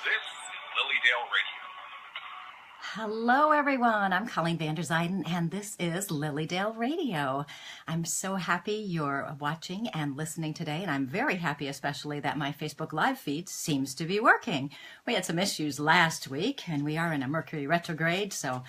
This is Lilydale Radio. Hello, everyone. I'm Colleen Vander Zyden, and this is Lilydale Radio. I'm so happy you're watching and listening today, and I'm very happy especially that my Facebook Live feed seems to be working. We had some issues last week, and we are in a Mercury retrograde, so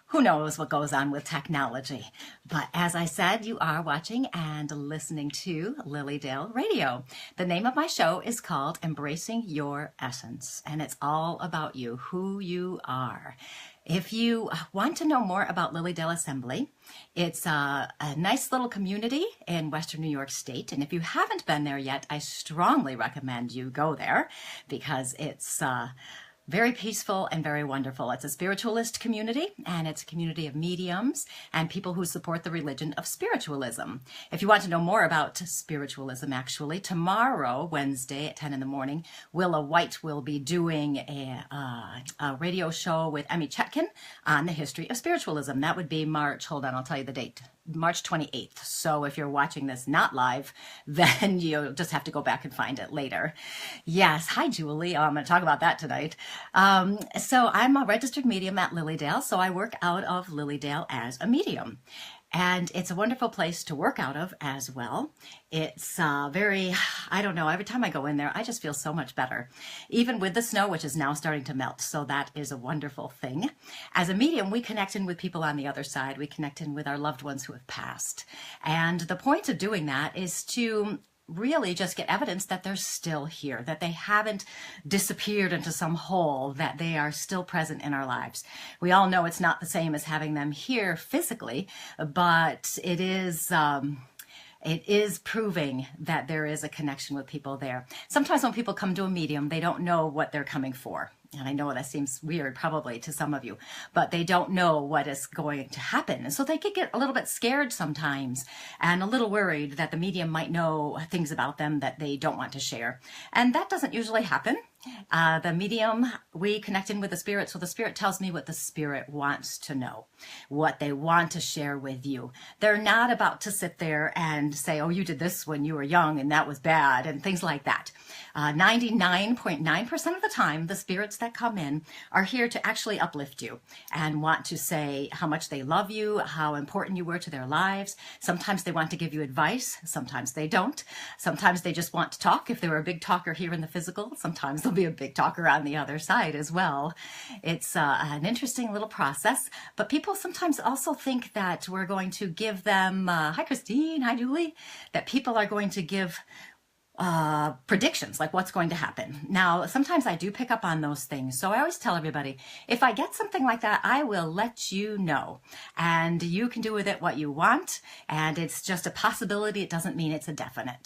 who knows what goes on with technology. But as I said, you are watching and listening to Lilydale Radio. The name of my show is called Embracing Your Essence, and it's all about you, who you are. If you want to know more about Lilydale Assembly, it's a nice little community in Western New York State. And if you haven't been there yet, I strongly recommend you go there because it's very peaceful and very wonderful. It's a spiritualist community, and it's a community of mediums and people who support the religion of spiritualism. If you want to know more about spiritualism, actually, tomorrow, Wednesday at 10 in the morning, Willa White will be doing a radio show with Emmy Chetkin on the history of spiritualism. That would be March, hold on, I'll tell you the date. March 28th. So if you're watching this not live, then you'll just have to go back and find it later. Yes. Hi, Julie. I'm going to talk about that tonight. So I'm a registered medium at Lilydale. So I work out of Lilydale as a medium. And it's a wonderful place to work out of as well. It's I don't know, every time I go in there, I just feel so much better. Even with the snow, which is now starting to melt. So that is a wonderful thing. As a medium, we connect in with people on the other side. We connect in with our loved ones who have passed. And the point of doing that is to really just get evidence that they're still here, that they haven't disappeared into some hole, that they are still present in our lives. We all know it's not the same as having them here physically, but it is proving that there is a connection with people there. Sometimes when people come to a medium, they don't know what they're coming for. And I know that seems weird probably to some of you, but they don't know what is going to happen. And so they could get a little bit scared sometimes and a little worried that the medium might know things about them that they don't want to share. And that doesn't usually happen. The medium, we connect in with the spirit. So the spirit tells me what the spirit wants to know, what they want to share with you. They're not about to sit there and say, oh, you did this when you were young and that was bad and things like that. 99.9% of the time, the spirits that come in are here to actually uplift you and want to say how much they love you, how important you were to their lives. Sometimes they want to give you advice. Sometimes they don't. Sometimes they just want to talk. If they were a big talker here in the physical, sometimes they'll be a big talker on the other side as well. It's an interesting little process, but people sometimes also think that we're going to give them, hi Christine, hi Julie, that people are going to give predictions, like what's going to happen. Now, sometimes I do pick up on those things. So I always tell everybody, if I get something like that, I will let you know. And you can do with it what you want. And it's just a possibility. It doesn't mean it's a definite,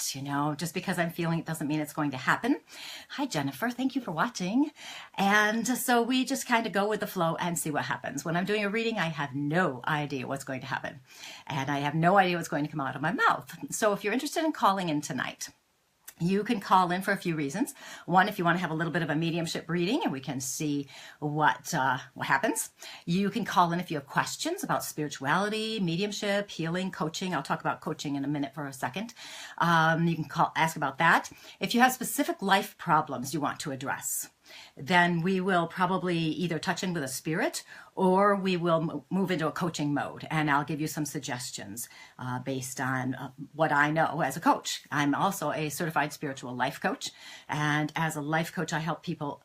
just because I'm feeling it doesn't mean it's going to happen. Hi, Jennifer. Thank you for watching. And so we just kind of go with the flow and see what happens. When I'm doing a reading, I have no idea what's going to happen. And I have no idea what's going to come out of my mouth. So if you're interested in calling in tonight, you can call in for a few reasons. One, if you want to have a little bit of a mediumship reading and we can see what happens. You can call in if you have questions about spirituality, mediumship, healing, coaching. I'll talk about coaching in a minute for a second. You can ask about that. If you have specific life problems you want to address, then we will probably either touch in with a spirit or we will move into a coaching mode. And I'll give you some suggestions based on what I know as a coach. I'm also a certified spiritual life coach. And as a life coach, I help people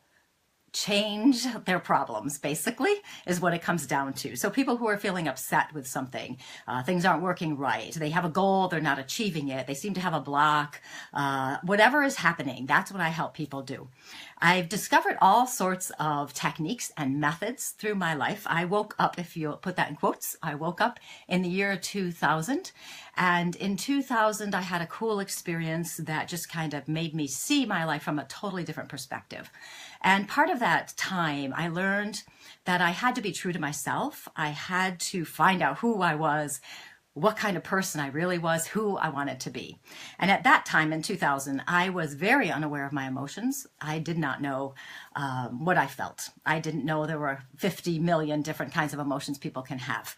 change their problems, basically, is what it comes down to. So people who are feeling upset with something, things aren't working right, they have a goal, they're not achieving it, they seem to have a block, whatever is happening, that's what I help people do. I've discovered all sorts of techniques and methods through my life. I woke up, if you put that in quotes, I woke up in the year 2000. And in 2000, I had a cool experience that just kind of made me see my life from a totally different perspective. And part of that time, I learned that I had to be true to myself. I had to find out who I was, what kind of person I really was, who I wanted to be. And at that time in 2000, I was very unaware of my emotions. I did not know what I felt. I didn't know there were 50 million different kinds of emotions people can have.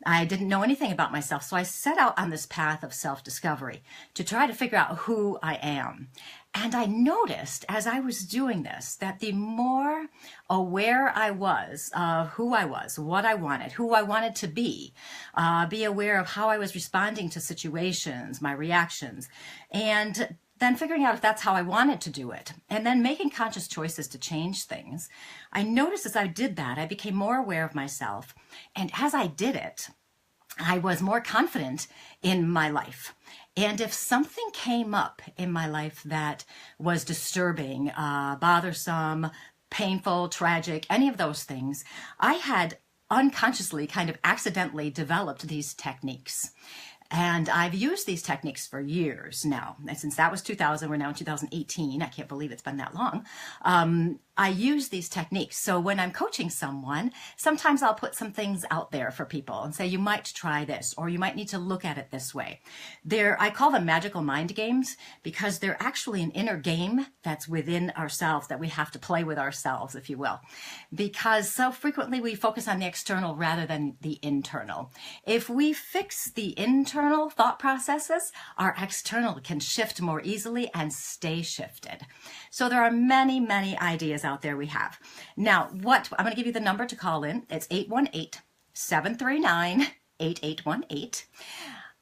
I didn't know anything about myself. So I set out on this path of self-discovery to try to figure out who I am. And I noticed as I was doing this that the more aware I was of who I was, what I wanted, who I wanted to be aware of how I was responding to situations, my reactions, and then figuring out if that's how I wanted to do it, and then making conscious choices to change things. I noticed as I did that, I became more aware of myself. And as I did it, I was more confident in my life. And if something came up in my life that was disturbing, bothersome, painful, tragic, any of those things, I had unconsciously kind of accidentally developed these techniques. And I've used these techniques for years now. And since that was 2000, we're now in 2018. I can't believe it's been that long. I use these techniques. So when I'm coaching someone, sometimes I'll put some things out there for people and say, you might try this, or you might need to look at it this way. I call them magical mind games because they're actually an inner game that's within ourselves that we have to play with ourselves, if you will. Because so frequently we focus on the external rather than the internal. If we fix the internal thought processes, our external can shift more easily and stay shifted. So there are many, many ideas out there we have. Now, I'm going to give you the number to call in. It's 818-739-8818.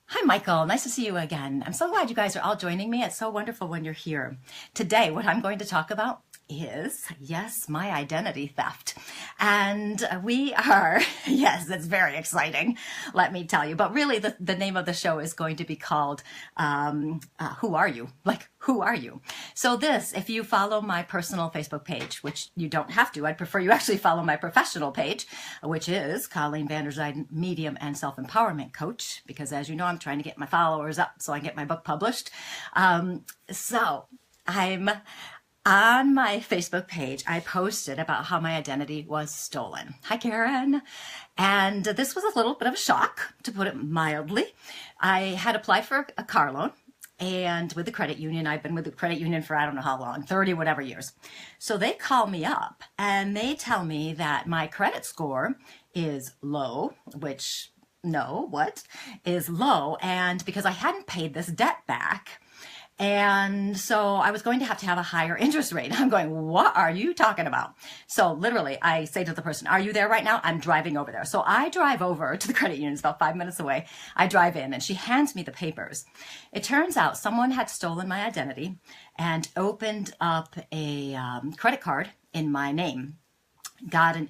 Hi, Michael. Nice to see you again. I'm so glad you guys are all joining me. It's so wonderful when you're here. Today, what I'm going to talk about is, yes, my identity theft. And we are, yes, it's very exciting, let me tell you. But really, the name of the show is going to be called, Who Are You? Like, who are you? So this, if you follow my personal Facebook page, which you don't have to, I'd prefer you actually follow my professional page, which is Colleen Vanderzijden, Medium and Self-Empowerment Coach, because as you know, I'm trying to get my followers up so I can get my book published. So I'm on my Facebook page, I posted about how my identity was stolen. Hi, Karen. And this was a little bit of a shock, to put it mildly. I had applied for a car loan. And with the credit union, I've been with the credit union for I don't know how long, 30 whatever years. So they call me up and they tell me that my credit score is low, which is low. And because I hadn't paid this debt back, and so I was going to have a higher interest rate. I'm going, what are you talking about? So literally, I say to the person, are you there right now? I'm driving over there. So I drive over to the credit union. It's about 5 minutes away. I drive in and she hands me the papers. It turns out someone had stolen my identity and opened up a credit card in my name. Got a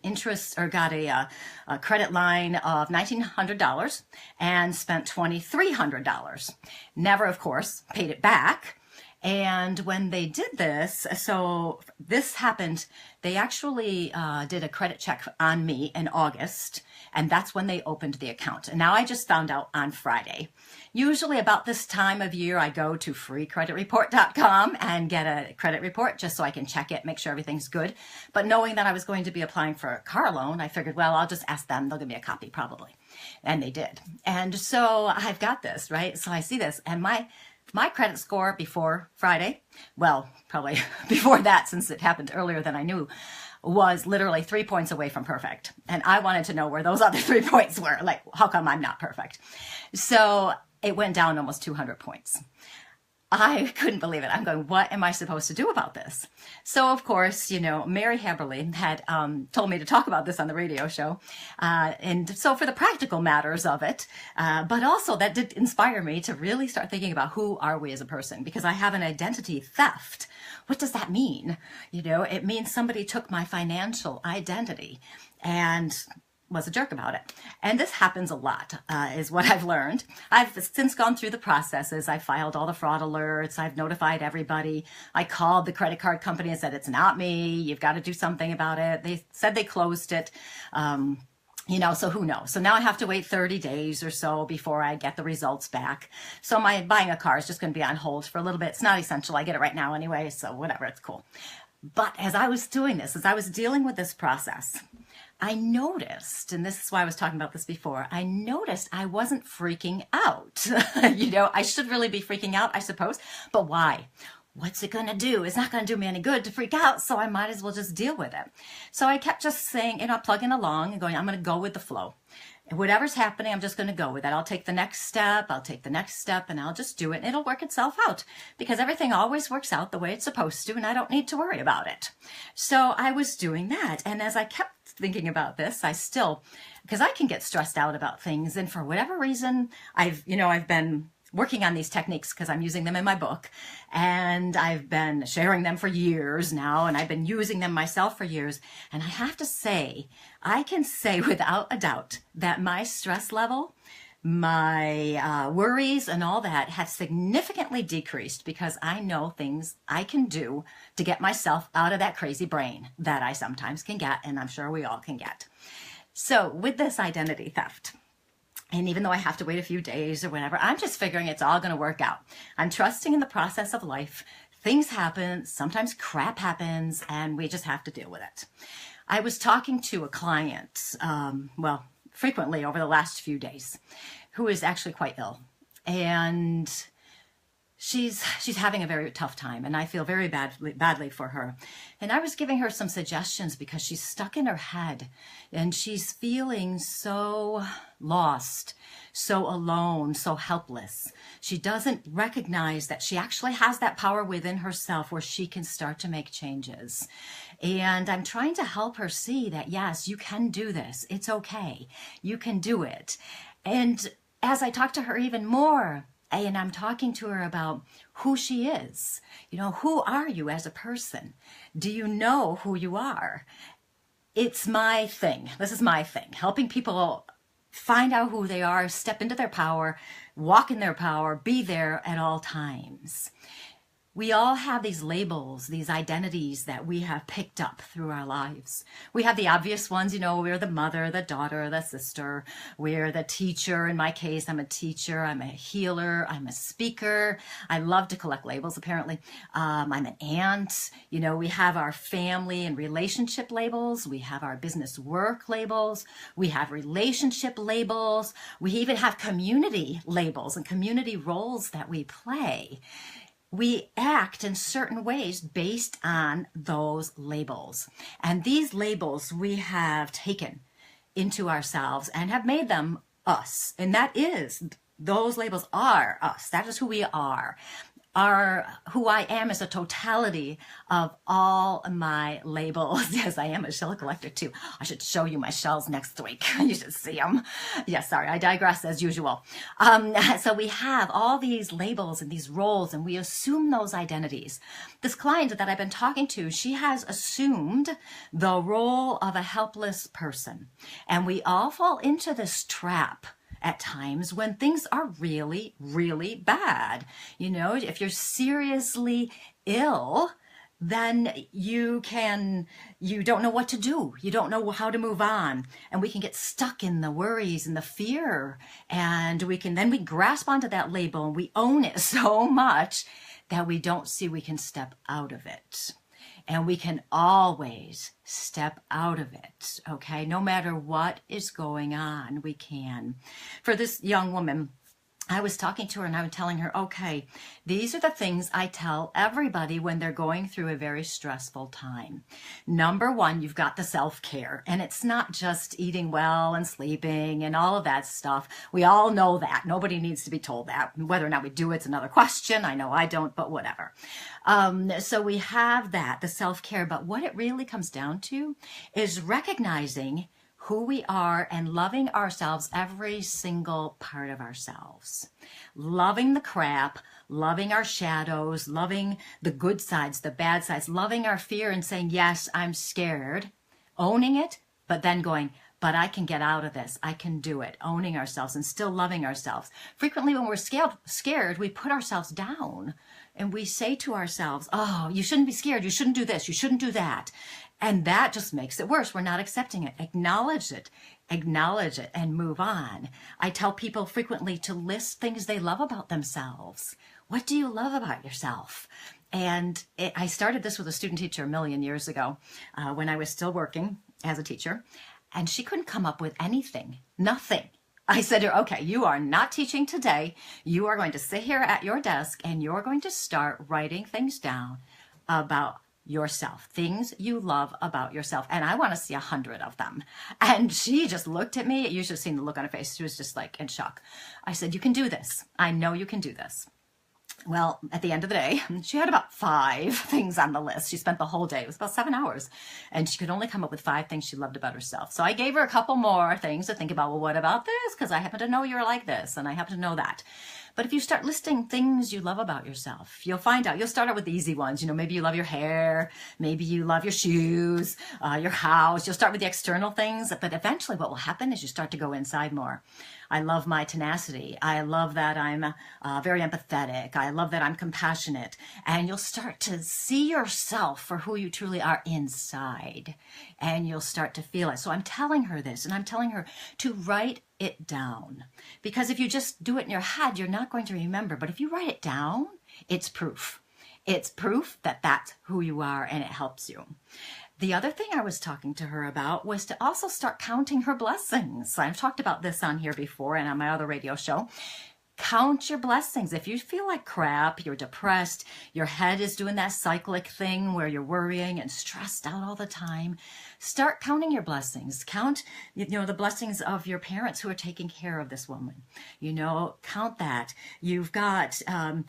credit line of $1,900 and spent $2,300. Never, of course, paid it back. And when they did this, so this happened, they actually did a credit check on me in August, and that's when they opened the account. And now I just found out on Friday. Usually about this time of year, I go to freecreditreport.com and get a credit report just so I can check it, make sure everything's good. But knowing that I was going to be applying for a car loan, I figured, well, I'll just ask them. They'll give me a copy probably. And they did. And so I've got this, right? So I see this, and my credit score before Friday, well, probably before that, since it happened earlier than I knew, was literally 3 points away from perfect. And I wanted to know where those other 3 points were. Like, how come I'm not perfect? So it went down almost 200 points. I couldn't believe it. I'm going, what am I supposed to do about this? So, of course, Mary Haberly had told me to talk about this on the radio show. And so for the practical matters of it, but also that did inspire me to really start thinking about who are we as a person, because I have an identity theft. What does that mean? It means somebody took my financial identity and was a jerk about it. And this happens a lot, is what I've learned. I've since gone through the processes. I filed all the fraud alerts. I've notified everybody. I called the credit card company and said, it's not me. You've got to do something about it. They said they closed it. So who knows? So now I have to wait 30 days or so before I get the results back. So my buying a car is just going to be on hold for a little bit. It's not essential. I get it right now anyway. So whatever, it's cool. But as I was doing this, as I was dealing with this process, I noticed, and this is why I was talking about this before, I noticed I wasn't freaking out. I should really be freaking out, I suppose, but why? What's it going to do? It's not going to do me any good to freak out, so I might as well just deal with it. So I kept just saying, plugging along and going, I'm going to go with the flow. Whatever's happening, I'm just going to go with it. I'll take the next step. I'll take the next step and I'll just do it and it'll work itself out because everything always works out the way it's supposed to and I don't need to worry about it. So I was doing that. And as I kept thinking about this, because I can get stressed out about things. And for whatever reason, I've been working on these techniques because I'm using them in my book and I've been sharing them for years now and I've been using them myself for years. And I have to say, I can say without a doubt that my stress level, my worries and all that have significantly decreased because I know things I can do to get myself out of that crazy brain that I sometimes can get, and I'm sure we all can get. So with this identity theft, and even though I have to wait a few days or whatever, I'm just figuring it's all going to work out. I'm trusting in the process of life. Things happen, sometimes crap happens, and we just have to deal with it. I was talking to a client, frequently over the last few days, who is actually quite ill. And she's having a very tough time, and I feel very badly for her. And I was giving her some suggestions because she's stuck in her head and she's feeling so lost, so alone, so helpless. She doesn't recognize that she actually has that power within herself where she can start to make changes. And I'm trying to help her see that, yes, you can do this. It's okay. You can do it. And as I talk to her even more, and I'm talking to her about who she is. Who are you as a person? Do you know who you are? It's my thing. This is my thing. Helping people find out who they are, step into their power, walk in their power, be there at all times. We all have these labels, these identities that we have picked up through our lives. We have the obvious ones, we're the mother, the daughter, the sister, we're the teacher. In my case, I'm a teacher, I'm a healer, I'm a speaker. I love to collect labels, apparently. I'm an aunt. We have our family and relationship labels. We have our business work labels. We have relationship labels. We even have community labels and community roles that we play. We act in certain ways based on those labels. And these labels we have taken into ourselves and have made them us. And those labels are us. That is who we are. Who I am is a totality of all my labels. Yes, I am a shell collector too. I should show you my shells next week. You should see them. Yes, sorry, I digress as usual. So we have all these labels and these roles, and we assume those identities. This client that I've been talking to, she has assumed the role of a helpless person. And we all fall into this trap at times when things are really, really bad. If you're seriously ill, then you don't know what to do. You don't know how to move on. And we can get stuck in the worries and the fear. And we grasp onto that label and we own it so much that we don't see we can step out of it. And we can always step out of it, okay? No matter what is going on, we can. For this young woman, I was talking to her and I was telling her, okay, these are the things I tell everybody when they're going through a very stressful time. Number one, you've got the self-care, and it's not just eating well and sleeping and all of that stuff. We all know that. Nobody needs to be told that. Whether or not we do it's another question. I know I don't, but whatever. So we have that, the self-care, but what it really comes down to is recognizing who we are and loving ourselves, every single part of ourselves. Loving the crap, loving our shadows, loving the good sides, the bad sides, loving our fear and saying, yes, I'm scared, owning it, but then going, but I can get out of this. I can do it. Owning ourselves and still loving ourselves. Frequently when we're scared, we put ourselves down and we say to ourselves, oh, you shouldn't be scared. You shouldn't do this. You shouldn't do that. And that just makes it worse. We're not accepting it. Acknowledge it, and move on. I tell people frequently to list things they love about themselves. What do you love about yourself? And I started this with a student teacher a million years ago when I was still working as a teacher, and she couldn't come up with anything, nothing. I said to her, okay, you are not teaching today. You are going to sit here at your desk and you're going to start writing things down about yourself, things you love about yourself. And I want to see 100 of them. And she just looked at me. You should have seen the look on her face. She was just like in shock. I said, you can do this. I know you can do this. Well, at the end of the day, she had about 5 things on the list. She spent the whole day. It was about 7 hours. And she could only come up with 5 things she loved about herself. So I gave her a couple more things to think about. Well, what about this? Because I happen to know you're like this, and I happen to know that. But if you start listing things you love about yourself, you'll find out. You'll start out with the easy ones. Maybe you love your hair. Maybe you love your shoes, your house. You'll start with the external things. But eventually what will happen is you start to go inside more. I love my tenacity. I love that I'm very empathetic. I love that I'm compassionate. And you'll start to see yourself for who you truly are inside. And you'll start to feel it. So I'm telling her this, and I'm telling her to write it down. Because if you just do it in your head, you're not going to remember. But if you write it down, it's proof. It's proof that that's who you are, and it helps you. The other thing I was talking to her about was to also start counting her blessings. I've talked about this on here before and on my other radio show. Count your blessings. If you feel like crap, you're depressed, your head is doing that cyclic thing where you're worrying and stressed out all the time, start counting your blessings. Count, the blessings of your parents who are taking care of this woman. Count that. You've got, a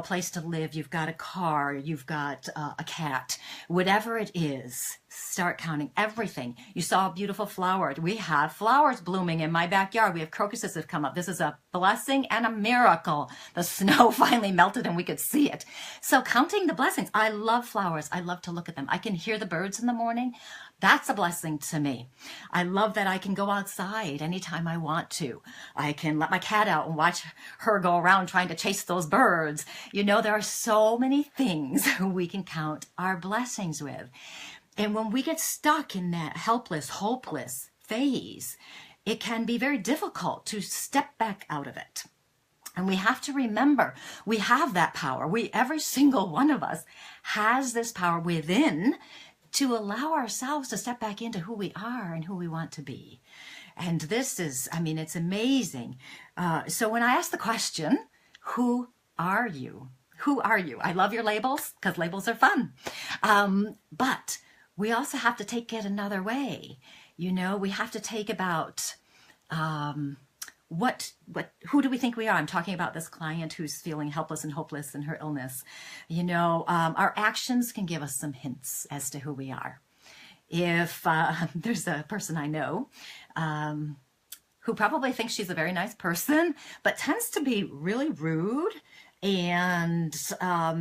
place to live. You've got a car. You've got a cat. Whatever it is, start counting everything. You saw a beautiful flower. We have flowers blooming in my backyard. We have crocuses that have come up. This is a blessing and a miracle. The snow finally melted and we could see it. So counting the blessings. I love flowers. I love to look at them. I can hear the birds in the morning. That's a blessing to me. I love that I can go outside anytime I want to. I can let my cat out and watch her go around trying to chase those birds. There are so many things we can count our blessings with. And when we get stuck in that helpless, hopeless phase, it can be very difficult to step back out of it. And we have to remember, we have that power. Every single one of us has this power within to allow ourselves to step back into who we are and who we want to be. And this is, it's amazing. So when I ask the question, who are you? Who are you? I love your labels because labels are fun. But we also have to take it another way. We have to take about who do we think we are? I'm talking about this client who's feeling helpless and hopeless in her illness. Our actions can give us some hints as to who we are. If there's a person I know who probably thinks she's a very nice person, but tends to be really rude and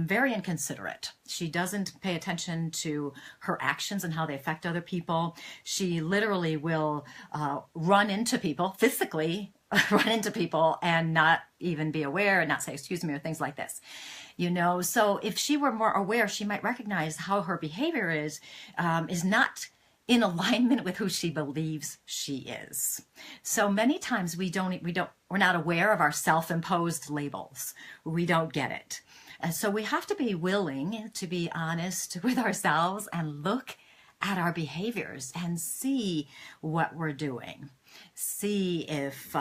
very inconsiderate. She doesn't pay attention to her actions and how they affect other people. She literally will run into people, physically run into people and not even be aware and not say, excuse me, or things like this. So if she were more aware, she might recognize how her behavior is not in alignment with who she believes she is. So many times we're not aware of our self-imposed labels. We don't get it. And so we have to be willing to be honest with ourselves and look at our behaviors and see what we're doing. See if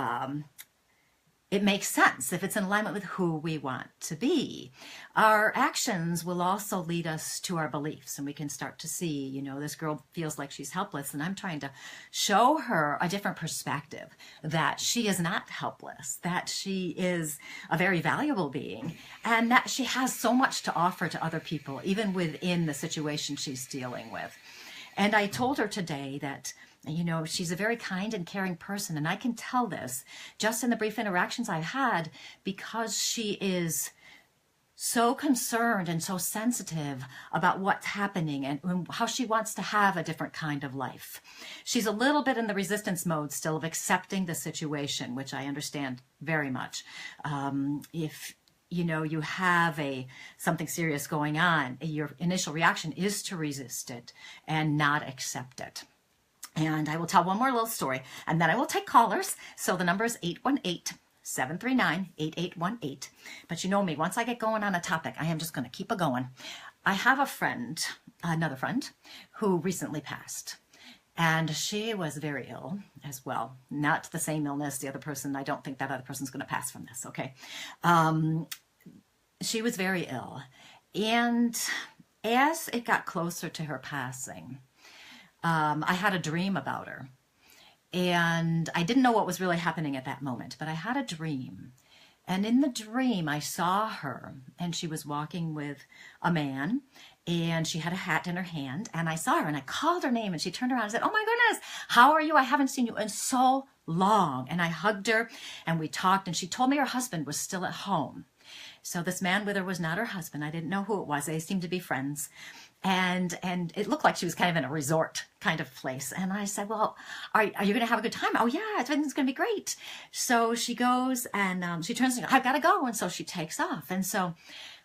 it makes sense, if it's in alignment with who we want to be. Our actions will also lead us to our beliefs, and we can start to see, this girl feels like she's helpless, and I'm trying to show her a different perspective, that she is not helpless, that she is a very valuable being, and that she has so much to offer to other people, even within the situation she's dealing with. And I told her today that she's a very kind and caring person. And I can tell this just in the brief interactions I've had, because she is so concerned and so sensitive about what's happening and how she wants to have a different kind of life. She's a little bit in the resistance mode still of accepting the situation, which I understand very much. If you have something serious going on, your initial reaction is to resist it and not accept it. And I will tell one more little story, and then I will take callers. So the number is 818-739-8818. But you know me, once I get going on a topic, I am just going to keep it going. I have another friend, who recently passed. And she was very ill as well. Not the same illness, the other person. I don't think that other person's going to pass from this, okay? She was very ill. And as it got closer to her passing, I had a dream about her. And I didn't know what was really happening at that moment, but I had a dream. And in the dream, I saw her, and she was walking with a man, and she had a hat in her hand, and I saw her, and I called her name, and she turned around and said, "Oh my goodness, how are you? I haven't seen you in so long." And I hugged her, and we talked, and she told me her husband was still at home. So this man with her was not her husband. I didn't know who it was. They seemed to be friends. And it looked like she was kind of in a resort kind of place. And I said, "Well, are you going to have a good time?" "Oh, yeah, it's going to be great." So she goes and she turns and goes, "I've got to go." And so she takes off. And so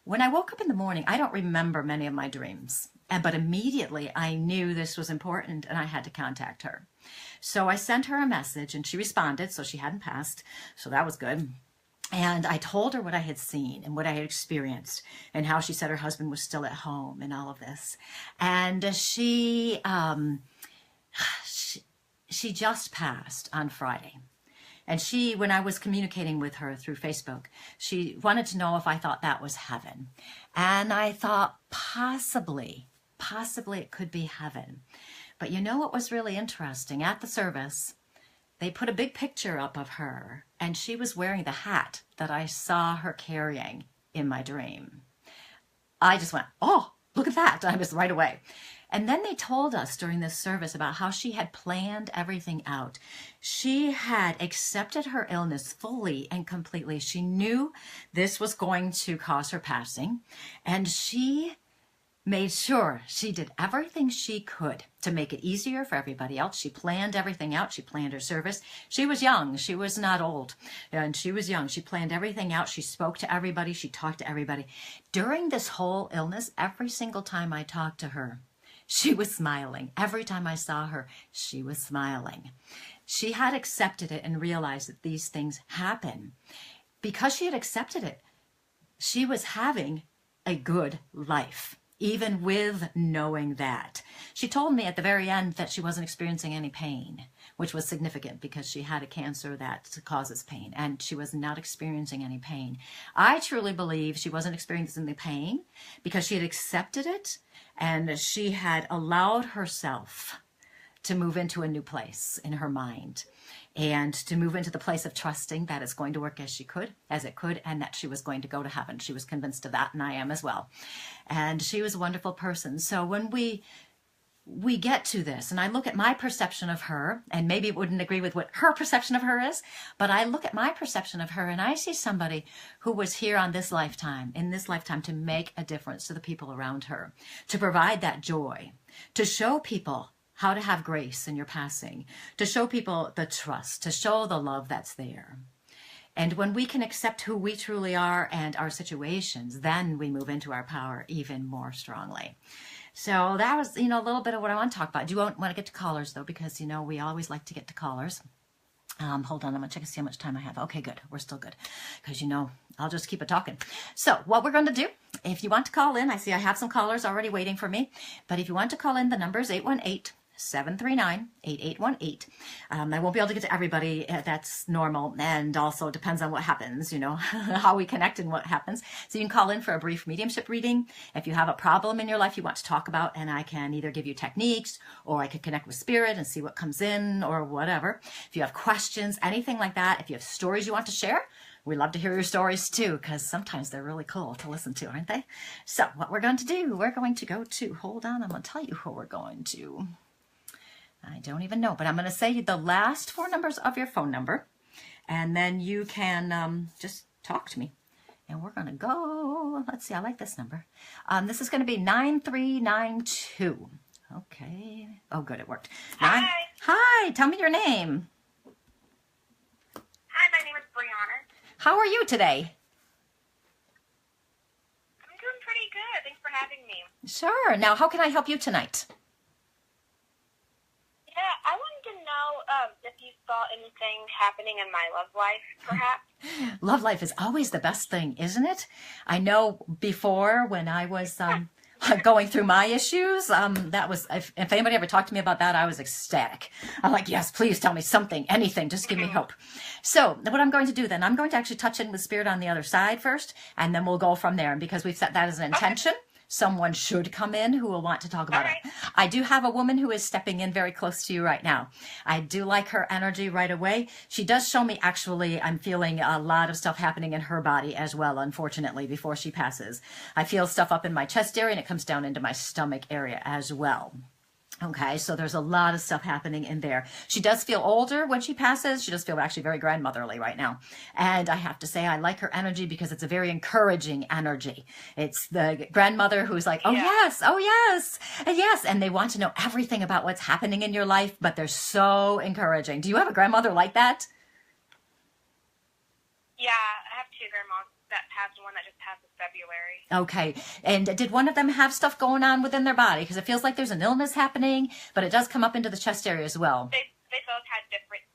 when I woke up in the morning, I don't remember many of my dreams. But immediately I knew this was important and I had to contact her. So I sent her a message and she responded. So she hadn't passed. So that was good. And I told her what I had seen and what I had experienced and how she said her husband was still at home and all of this. And she just passed on Friday. And when I was communicating with her through Facebook, she wanted to know if I thought that was heaven. And I thought possibly it could be heaven. But you know what was really interesting? At the service, they put a big picture up of her, and she was wearing the hat that I saw her carrying in my dream. I just went, "Oh, look at that." I was right away. And then they told us during this service about how she had planned everything out. She had accepted her illness fully and completely. She knew this was going to cause her passing, and she made sure she did everything she could to make it easier for everybody else. She planned everything out. She planned her service. She was young. She was not old. And she was young. She planned everything out. She spoke to everybody. She talked to everybody. During this whole illness, every single time I talked to her, she was smiling. Every time I saw her, she was smiling. She had accepted it and realized that these things happen. Because she had accepted it, she was having a good life, even with knowing that. She told me at the very end that she wasn't experiencing any pain, which was significant because she had a cancer that causes pain, and she was not experiencing any pain. I truly believe she wasn't experiencing the pain because she had accepted it and she had allowed herself to move into a new place in her mind and to move into the place of trusting that it's going to work as it could, and that she was going to go to heaven. She was convinced of that, and I am as well. And she was a wonderful person. So when we get to this, and I look at my perception of her, and maybe it wouldn't agree with what her perception of her is, but I look at my perception of her, and I see somebody who was here in this lifetime to make a difference to the people around her, to provide that joy, to show people how to have grace in your passing, to show people the trust, to show the love that's there. And when we can accept who we truly are and our situations, then we move into our power even more strongly. So that was, a little bit of what I want to talk about. I do want to get to callers, though, because, we always like to get to callers. Hold on, I'm going to check and see how much time I have. Okay, good. We're still good. Because, I'll just keep it talking. So what we're going to do, if you want to call in, I see I have some callers already waiting for me. But if you want to call in, the number is 818-739-8818. I won't be able to get to everybody. That's normal. And also depends on what happens, how we connect and what happens. So you can call in for a brief mediumship reading. If you have a problem in your life you want to talk about, and I can either give you techniques, or I could connect with spirit and see what comes in, or whatever. If you have questions, anything like that, if you have stories you want to share, we love to hear your stories too, because sometimes they're really cool to listen to, aren't they? So what we're going to do, we're going to go to, hold on, I'm going to tell you who we're going to. I don't even know, but I'm going to say the last four numbers of your phone number, and then you can just talk to me. And we're going to go, let's see, I like this number. This is going to be 9392. Okay. Oh, good, it worked. Hi, tell me your name. Hi, my name is Brianna. How are you today? I'm doing pretty good. Thanks for having me. Sure. Now, how can I help you tonight? Yeah, I wanted to know if you saw anything happening in my love life, perhaps. Love life is always the best thing, isn't it? I know before when I was going through my issues, that was, if anybody ever talked to me about that, I was ecstatic. I'm like, yes, please tell me something, anything, just give me hope. So what I'm going to do then, I'm going to actually touch in with spirit on the other side first, and then we'll go from there. And because we've set that as an intention, someone should come in who will want to talk about All right. it. I do have a woman who is stepping in very close to you right now. I do like her energy right away. She does show me, actually, I'm feeling a lot of stuff happening in her body as well, unfortunately, before she passes. I feel stuff up in my chest area and it comes down into my stomach area as well. Okay, so there's a lot of stuff happening in there. She does feel older when she passes. She does feel actually very grandmotherly right now. And I have to say, I like her energy because it's a very encouraging energy. It's the grandmother who's like, oh, Yeah. yes, oh, yes, and yes. And they want to know everything about what's happening in your life, but they're so encouraging. Do you have a grandmother like that? Yeah, I have two grandmas that passed and one that just passed in February. Okay. And did one of them have stuff going on within their body? Because it feels like there's an illness happening, but it does come up into the chest area as well. They both had different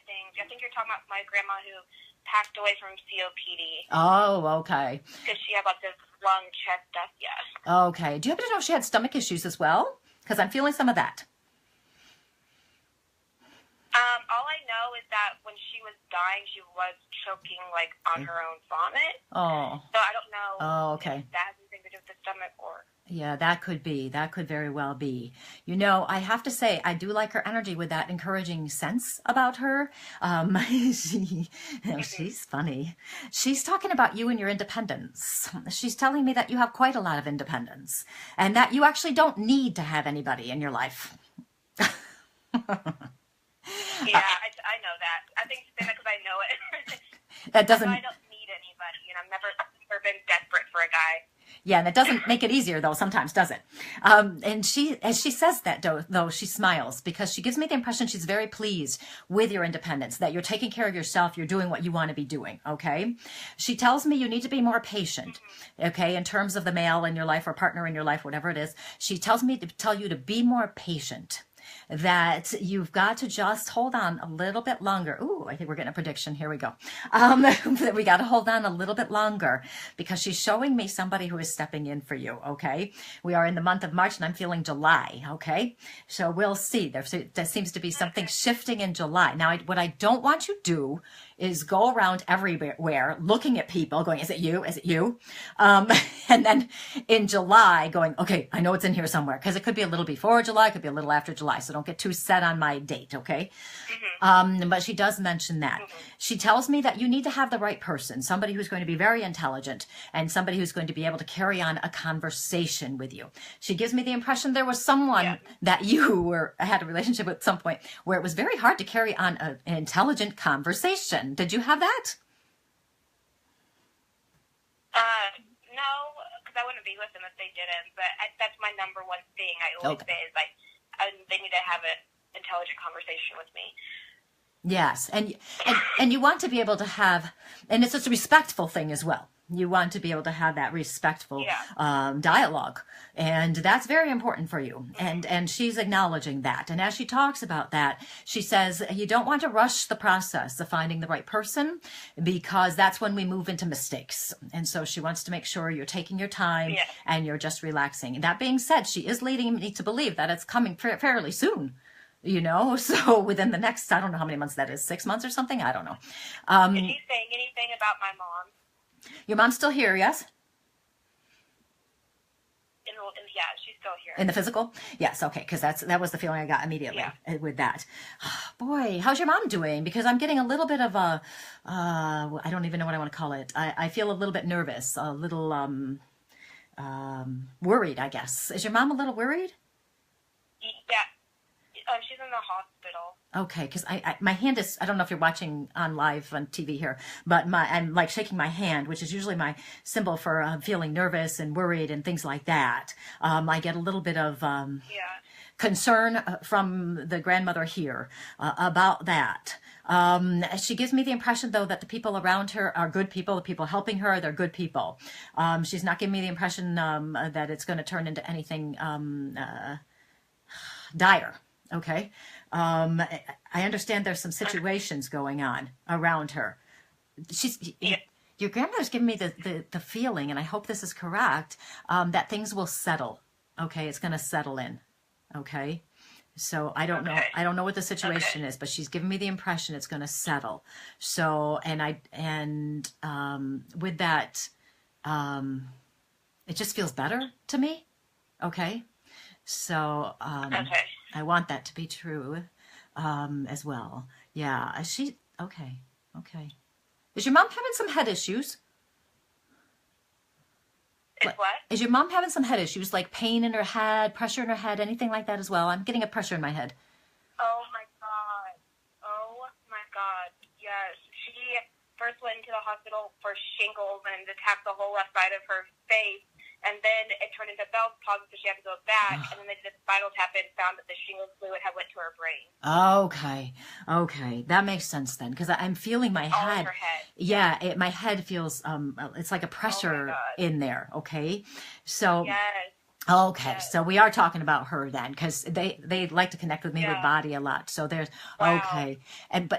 things. I think you're talking about my grandma who passed away from COPD Oh, okay. because she had lots of lung, chest stuff. Yeah. Okay. Do you happen to know if she had stomach issues as well? Because I'm feeling some of that. All I know is that when she was dying, she was choking like on her own vomit. Oh. So I don't know. Oh, okay. If that has anything to do with the stomach or. Yeah, that could be. That could very well be. You know, I have to say, I do like her energy with that encouraging sense about her. She's funny. She's talking about you and your independence. She's telling me that you have quite a lot of independence and that you actually don't need to have anybody in your life. Yeah, I know that. I think she's saying that because I know it. That doesn't. I don't need anybody, and I've never been desperate for a guy. Yeah, and it doesn't make it easier though. Sometimes, does it? And as she says that though, she smiles because she gives me the impression she's very pleased with your independence, that you're taking care of yourself, you're doing what you want to be doing. Okay. She tells me you need to be more patient. Okay, in terms of the male in your life or partner in your life, whatever it is. She tells me to tell you to be more patient. That you've got to just hold on a little bit longer. Ooh, I think we're getting a prediction. Here we go. That we got to hold on a little bit longer because she's showing me somebody who is stepping in for you. Okay. We are in the month of March and I'm feeling July. Okay. So we'll see. There seems to be something shifting in July. Now, what I don't want you to do is go around everywhere looking at people going, is it you? Is it you? And then in July going, okay, I know it's in here somewhere because it could be a little before July, it could be a little after July. So don't get too set on my date. Okay. But she does mention that. She tells me that you need to have the right person, somebody who's going to be very intelligent and somebody who's going to be able to carry on a conversation with you. She gives me the impression there was someone that you had a relationship with at some point where it was very hard to carry on an intelligent conversation. Did you have that? No, because I wouldn't be with them if they didn't. But that's my number one thing I always say is like, they need to have an intelligent conversation with me. Yes, and you want to be able to have, and it's a respectful thing as well. You want to be able to have that respectful dialogue, and that's very important for you. And she's acknowledging that. And as she talks about that, she says you don't want to rush the process of finding the right person because that's when we move into mistakes. And so she wants to make sure you're taking your time and you're just relaxing. And that being said, she is leading me to believe that it's coming fairly soon. You know, so within the next, I don't know how many months that is, 6 months or something. I don't know. Is she saying anything about my mom? Your mom's still here, yes? Yeah, she's still here. In the physical? Yes, okay, because that was the feeling I got immediately with that. Boy, how's your mom doing? Because I'm getting a little bit of a, I don't even know what I want to call it. I feel a little bit nervous, a little worried, I guess. Is your mom a little worried? Yeah. She's in the hospital. Okay, because my hand is, I don't know if you're watching on live on TV here, but I'm like shaking my hand, which is usually my symbol for feeling nervous and worried and things like that. I get a little bit of concern from the grandmother here about that. She gives me the impression, though, that the people around her are good people. The people helping her, they're good people. She's not giving me the impression that it's going to turn into anything dire. Okay. I understand there's some situations going on around her. Your grandmother's giving me the feeling, and I hope this is correct, that things will settle. Okay. It's going to settle in. Okay. So I don't know. I don't know what the situation is, but she's giving me the impression it's going to settle. So, with that, it just feels better to me. Okay. So, Okay. I want that to be true, as well. Yeah. Okay. Okay. Is your mom having some head issues? Is what? Is your mom having some head issues, like pain in her head, pressure in her head, anything like that as well? I'm getting a pressure in my head. Oh my god. Oh my god. Yes. She first went into the hospital for shingles and attacked the whole left side of her face. And then it turned into Bell's palsy, so she had to go back. And then they did a spinal tap and found that the shingles fluid had went to her brain. Okay. Okay. That makes sense then, because I'm feeling my All head. in her head. Yeah, my head feels, it's like a pressure in there. Okay. So, Yes. okay. Yes. So we are talking about her then, because they like to connect with me with Yeah. body a lot. So there's, Wow. okay. And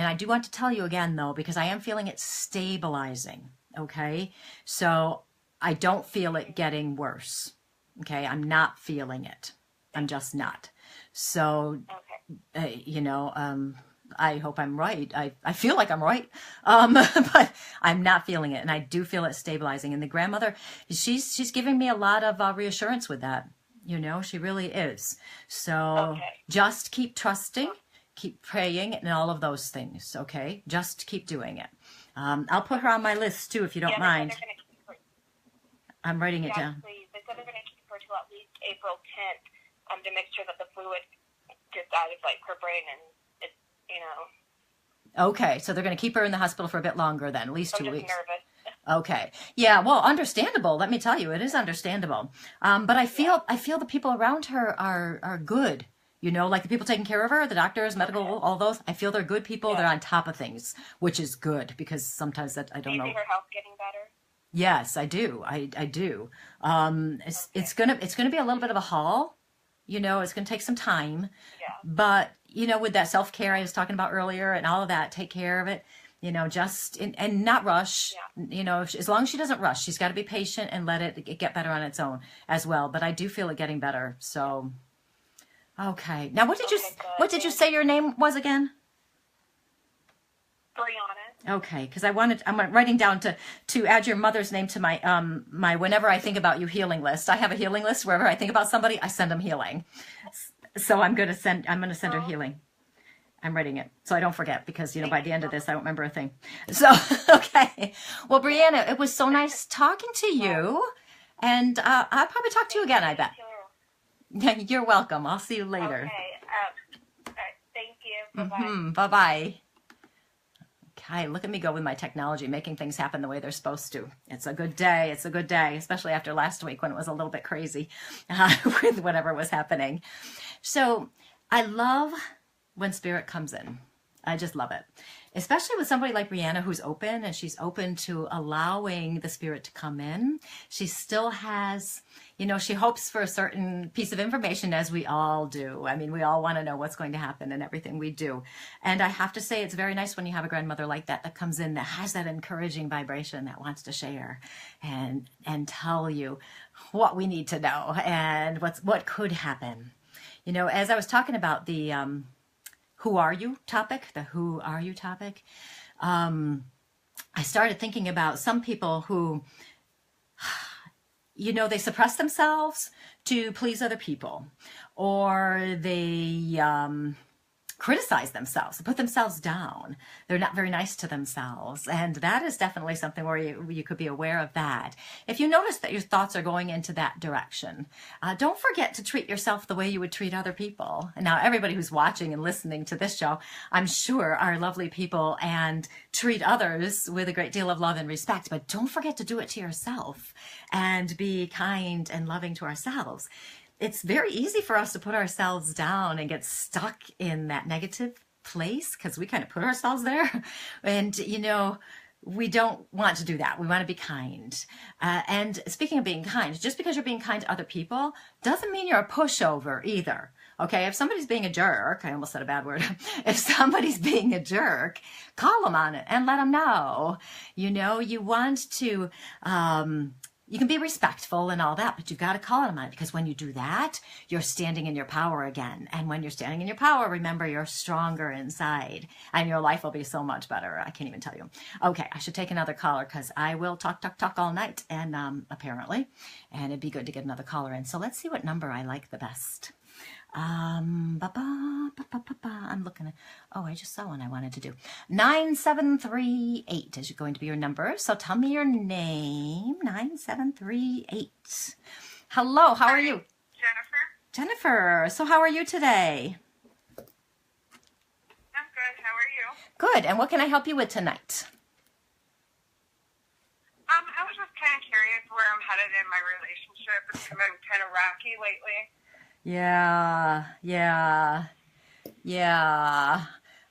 I do want to tell you again though, because I am feeling it stabilizing. Okay. So I don't feel it getting worse. Okay. I'm not feeling it. I'm just not. So, Okay. I hope I'm right. I feel like I'm right. But I'm not feeling it. And I do feel it stabilizing. And the grandmother, she's giving me a lot of reassurance with that. She really is. So just keep trusting, keep praying, and all of those things. Okay. Just keep doing it. I'll put her on my list too, if you don't mind. They're gonna keep her, I'm writing it down. please. They said they're going to keep her till at least April 10th to make sure that the fluid gets out of her brain and it's, Okay, so they're going to keep her in the hospital for a bit longer then, at least I'm 2 just weeks. nervous. Okay. Yeah, well, understandable. Let me tell you, it is understandable. But I feel the people around her are good. Like the people taking care of her, the doctors, medical, all those. I feel they're good people. Yeah. They're on top of things, which is good because sometimes that I Do don't you know. see her health getting better? Yes, I do. I do. It's gonna be a little bit of a haul. It's gonna take some time. Yeah. But with that self-care I was talking about earlier and all of that, take care of it. Just and not rush. Yeah. As long as she doesn't rush, she's got to be patient and let it get better on its own as well. But I do feel it getting better. So, okay. Now, what did you say your name was again? Brianna. Okay, because I'm writing down to add your mother's name to my my whenever I think about you healing list. I have a healing list wherever I think about somebody, I send them healing. So I'm gonna send her healing. I'm writing it so I don't forget because by the end of this I won't remember a thing. So okay, well Brianna, it was so nice talking to you, and I'll probably talk to you again. I bet. You're welcome. I'll see you later. Okay. All right. Thank you. Bye-bye. Bye-bye. Okay, look at me go with my technology, making things happen the way they're supposed to. It's a good day. It's a good day, especially after last week when it was a little bit crazy with whatever was happening. So I love when spirit comes in. I just love it. Especially with somebody like Brianna who's open and she's open to allowing the spirit to come in. She still has, she hopes for a certain piece of information, as we all do. I mean, we all want to know what's going to happen in everything we do. And I have to say, it's very nice when you have a grandmother like that comes in, that has that encouraging vibration, that wants to share and tell you what we need to know and what could happen. As I was talking about the who are you topic, I started thinking about some people who, they suppress themselves to please other people, or they criticize themselves, put themselves down. They're not very nice to themselves. And that is definitely something where you could be aware of that. If you notice that your thoughts are going into that direction, don't forget to treat yourself the way you would treat other people. And now everybody who's watching and listening to this show, I'm sure are lovely people and treat others with a great deal of love and respect. But don't forget to do it to yourself and be kind and loving to ourselves. It's very easy for us to put ourselves down and get stuck in that negative place because we kind of put ourselves there. And, we don't want to do that. We want to be kind. And speaking of being kind, just because you're being kind to other people doesn't mean you're a pushover either. Okay, if somebody's being a jerk, I almost said a bad word. If somebody's being a jerk, call them on it and let them know. You want to... you can be respectful and all that, but you've got to call him on it, because when you do that, you're standing in your power again. And when you're standing in your power, remember, you're stronger inside and your life will be so much better. I can't even tell you. Okay, I should take another caller because I will talk all night, and apparently, and it'd be good to get another caller in. So let's see what number I like the best. I'm looking at, I just saw one I wanted to do. 9738 is going to be your number. So tell me your name. 9738. Hello, how are you? Jennifer. So how are you today? I'm good. How are you? Good. And what can I help you with tonight? I was just kind of curious where I'm headed in my relationship. It's been kind of rocky lately. Yeah.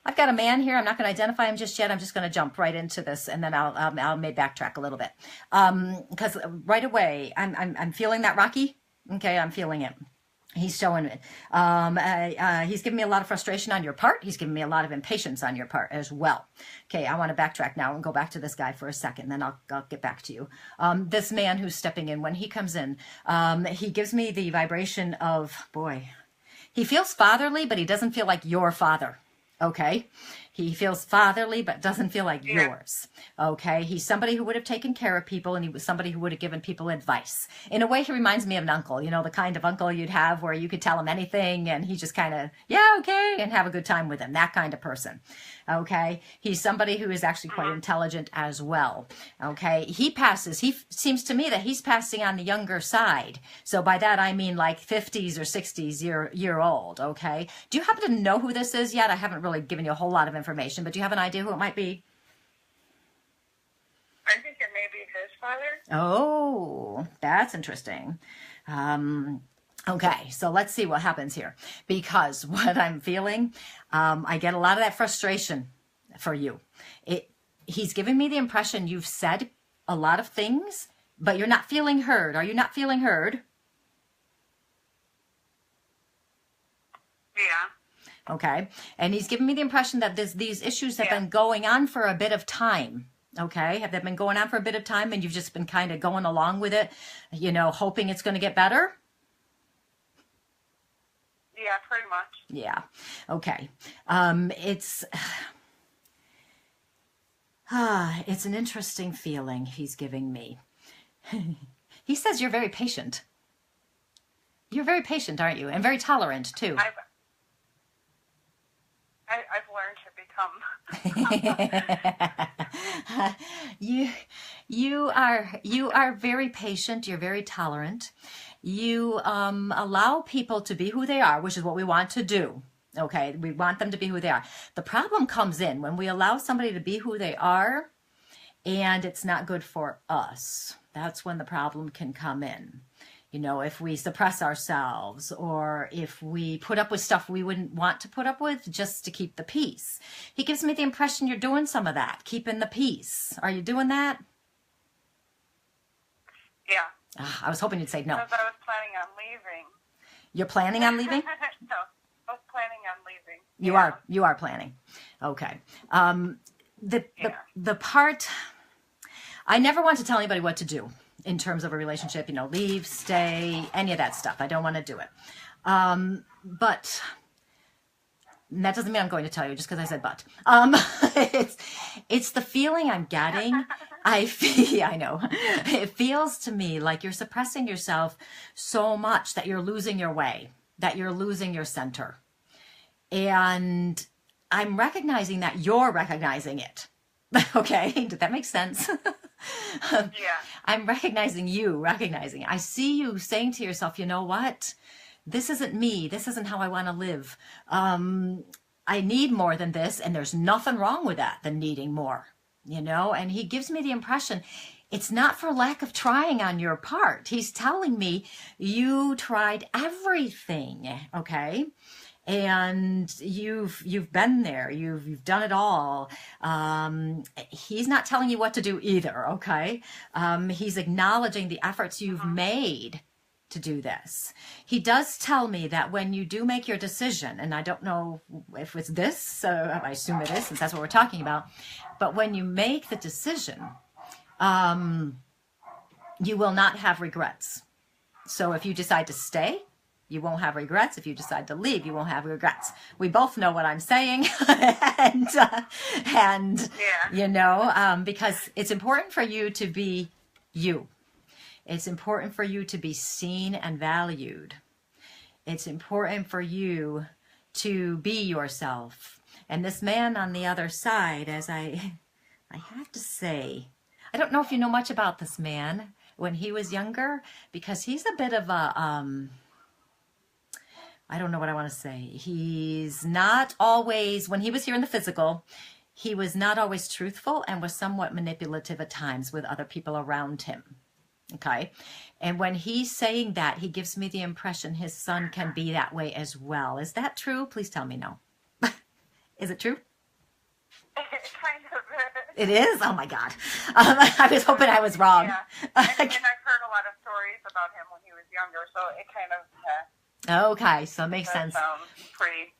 I've got a man here. I'm not going to identify him just yet. I'm just going to jump right into this, and then I'll may backtrack a little bit. Because right away, I'm feeling that rocky. Okay, I'm feeling it. He's showing it. He's giving me a lot of frustration on your part. He's giving me a lot of impatience on your part as well. Okay, I want to backtrack now and go back to this guy for a second, then I'll get back to you. This man who's stepping in, when he comes in, he gives me the vibration of, boy, he feels fatherly, but he doesn't feel like your father. Okay, he feels fatherly, but doesn't feel like yours. Okay, he's somebody who would have taken care of people, and he was somebody who would have given people advice. In a way, he reminds me of an uncle, you know, the kind of uncle you'd have where you could tell him anything, and he just kind of, yeah, okay, and have a good time with him, that kind of person. Okay, he's somebody who is actually quite intelligent as well. Okay, he seems to me that he's passing on the younger side. So by that, I mean like 50s or 60s year old. Okay, do you happen to know who this is yet? I haven't really given you a whole lot of information, but do you have an idea who it might be? I think it may be his father. Oh, that's interesting. Okay, so let's see what happens here. Because what I'm feeling, I get a lot of that frustration for you. He's giving me the impression you've said a lot of things, but you're not feeling heard. Are you not feeling heard? Yeah. Okay, and he's giving me the impression that these issues have been going on for a bit of time. Okay, have they been going on for a bit of time, and you've just been kind of going along with it, you know, hoping it's going to get better? Yeah, pretty much. Yeah. Okay. It's an interesting feeling he's giving me. He says you're very patient. You're very patient, aren't you? And very tolerant too. I've learned to become. You are very patient. You're very tolerant. You allow people to be who they are, which is what we want to do. Okay, we want them to be who they are. The problem comes in when we allow somebody to be who they are, and it's not good for us. That's when the problem can come in. You know, if we suppress ourselves, or if we put up with stuff we wouldn't want to put up with just to keep the peace. He gives me the impression you're doing some of that, keeping the peace. Are you doing that? Yeah. I was hoping you'd say no. Because I was planning on leaving. You're planning on leaving? No, I was planning on leaving. You are planning. Okay. The part, I never want to tell anybody what to do in terms of a relationship, you know, leave, stay, any of that stuff. I don't want to do it. But that doesn't mean I'm going to tell you just because I said but. It's the feeling I'm getting. I know. It feels to me like you're suppressing yourself so much that you're losing your way, that you're losing your center. And I'm recognizing that you're recognizing it. Okay, did that make sense? Yeah. I'm recognizing you recognizing it. I see you saying to yourself, you know what? This isn't me. This isn't how I want to live. I need more than this, and there's nothing wrong with that than needing more, you know? And he gives me the impression it's not for lack of trying on your part. He's telling me you tried everything, okay? And you've been there. You've done it all. He's not telling you what to do either, okay? He's acknowledging the efforts you've made to do this. He does tell me that when you do make your decision, and I don't know if it's this, so I assume it is since that's what we're talking about, but when you make the decision, you will not have regrets. So if you decide to stay, you won't have regrets. If you decide to leave, you won't have regrets. We both know what I'm saying. and because it's important for you to be you. It's important for you to be seen and valued. It's important for you to be yourself. And this man on the other side, as I have to say, I don't know if you know much about this man when he was younger, because he's a bit of a, I don't know what I want to say. He's not always, when he was here in the physical, he was not always truthful and was somewhat manipulative at times with other people around him. Okay. And when he's saying that, he gives me the impression his son can be that way as well. Is that true? Please tell me no. Is it true? Kind of. It is? Oh my God. I was hoping I was wrong. Yeah. And I've heard a lot of stories about him when he was younger, so it kind of... Okay, so it makes sense. Sounds pretty.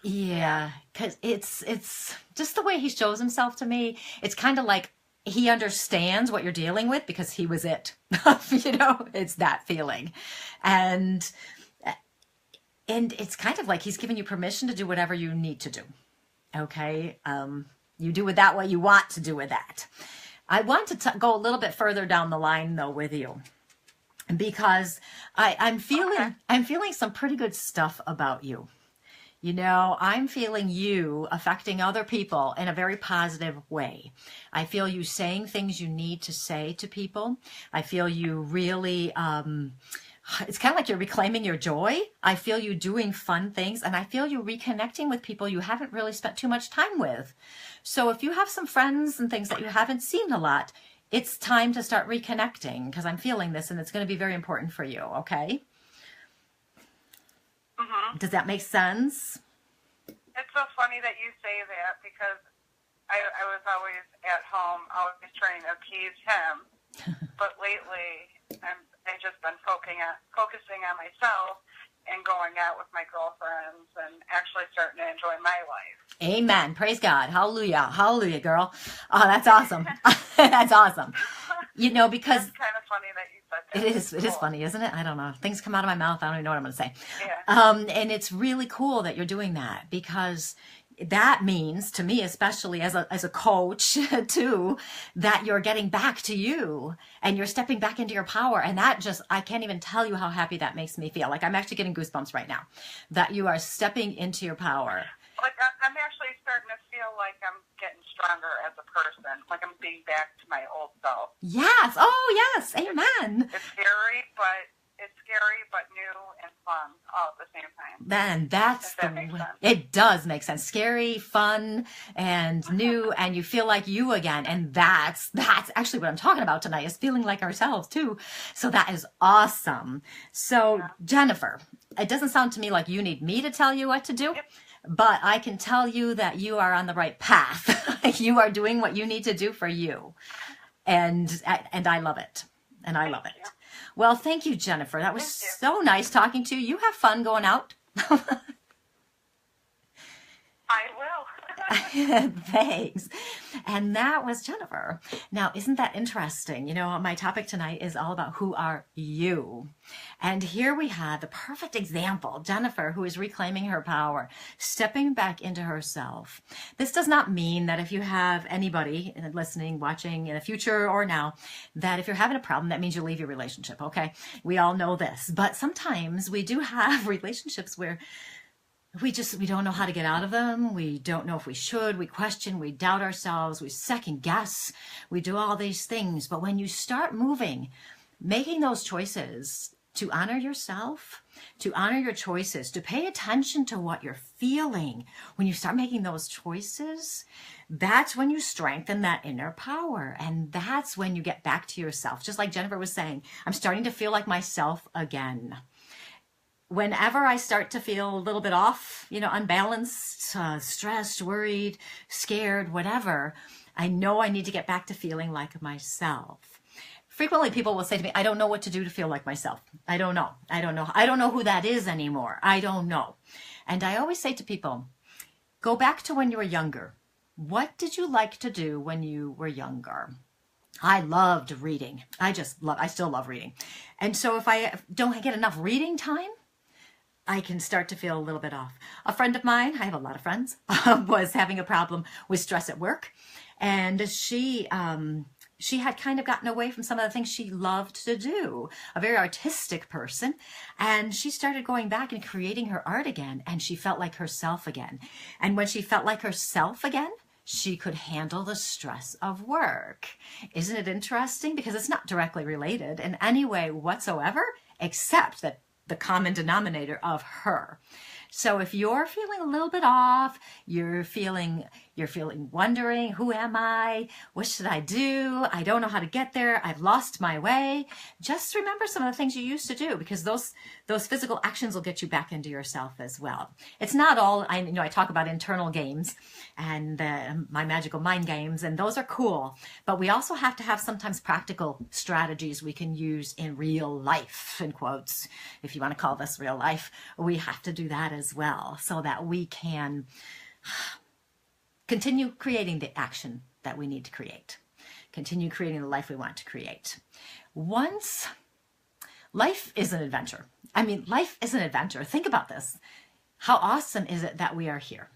Yeah, because it's just the way he shows himself to me. It's kind of like he understands what you're dealing with because he was it. It's that feeling. And it's kind of like he's giving you permission to do whatever you need to do. Okay? You do with that what you want to do with that. I want to go a little bit further down the line, though, with you. Because I'm feeling some pretty good stuff about you. I'm feeling you affecting other people in a very positive way. I feel you saying things you need to say to people. I feel you really, it's kind of like you're reclaiming your joy. I feel you doing fun things, and I feel you reconnecting with people you haven't really spent too much time with. So if you have some friends and things that you haven't seen a lot, it's time to start reconnecting, because I'm feeling this and it's going to be very important for you, okay? Mm-hmm. Does that make sense? It's so funny that you say that, because I was always at home, always trying to appease him. But lately, I've just been focusing on myself and going out with my girlfriends and actually starting to enjoy my life. Amen. Praise God. Hallelujah. Hallelujah, girl. Oh, that's awesome. That's awesome. Because... It's kind of funny that you said that. It is funny, isn't it? I don't know. Things come out of my mouth. I don't even know what I'm going to say. Yeah. And it's really cool that you're doing that, because that means, to me, especially as a coach too, that you're getting back to you and you're stepping back into your power. And that I can't even tell you how happy that makes me feel. Like, I'm actually getting goosebumps right now that you are stepping into your power. Like, I'm actually starting to feel like I'm getting stronger as a person. Like, I'm being back to my old self. Yes. Oh, yes. Amen. It's scary, but new and fun all at the same time. Then that's Does that make sense? It does make sense. Scary, fun, and new, and you feel like you again. And that's actually what I'm talking about tonight, is feeling like ourselves too. So that is awesome. So yeah. Jennifer, it doesn't sound to me like you need me to tell you what to do. Yep. But I can tell you that you are on the right path. You are doing what you need to do for you. And I love it. And I love it. Well, thank you, Jennifer. That was so nice talking to you. You have fun going out. I will. Thanks. And that was Jennifer. Now, isn't that interesting? My topic tonight is all about who are you? And here we have the perfect example, Jennifer, who is reclaiming her power, stepping back into herself. This does not mean that if you have anybody listening, watching in the future or now, that if you're having a problem, that means you leave your relationship, okay? We all know this. But sometimes we do have relationships where we don't know how to get out of them. We don't know if we should. We question, we doubt ourselves, we second guess, we do all these things. But when you start moving, making those choices to honor yourself, to honor your choices, to pay attention to what you're feeling, when you start making those choices, that's when you strengthen that inner power. And that's when you get back to yourself. Just like Jennifer was saying, I'm starting to feel like myself again. Whenever I start to feel a little bit off, unbalanced, stressed, worried, scared, whatever, I know I need to get back to feeling like myself. Frequently, people will say to me, I don't know what to do to feel like myself. I don't know. I don't know who that is anymore. I don't know. And I always say to people, go back to when you were younger. What did you like to do when you were younger? I loved reading. I still love reading. And so if I don't get enough reading time, I can start to feel a little bit off. A friend of mine, I have a lot of friends, was having a problem with stress at work. And she had kind of gotten away from some of the things she loved to do, a very artistic person. And she started going back and creating her art again. And she felt like herself again. And when she felt like herself again, she could handle the stress of work. Isn't it interesting? Because it's not directly related in any way whatsoever, except that the common denominator of her. So if you're feeling a little bit off, you're feeling wondering, who am I? What should I do? I don't know how to get there. I've lost my way. Just remember some of the things you used to do, because those physical actions will get you back into yourself as well. It's not all, I talk about internal games and my magical mind games, and those are cool. But we also have to have sometimes practical strategies we can use in real life, in quotes, if you want to call this real life. We have to do that as well, so that we can continue creating the action that we need to create. Continue creating the life we want to create. Life is an adventure. Life is an adventure. Think about this. How awesome is it that we are here?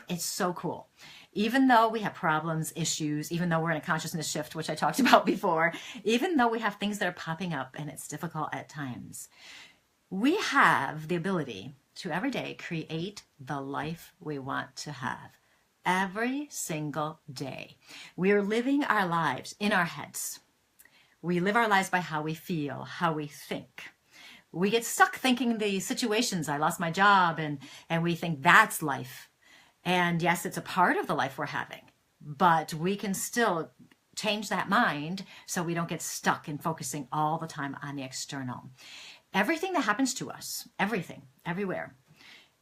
It's so cool. Even though we have problems, issues, even though we're in a consciousness shift, which I talked about before, even though we have things that are popping up and it's difficult at times, we have the ability to every day create the life we want to have. Every single day. We are living our lives in our heads. We live our lives by how we feel, how we think. We get stuck thinking the situations, I lost my job, and we think that's life. And yes, it's a part of the life we're having, but we can still change that mind so we don't get stuck in focusing all the time on the external. Everything that happens to us, everything, everywhere,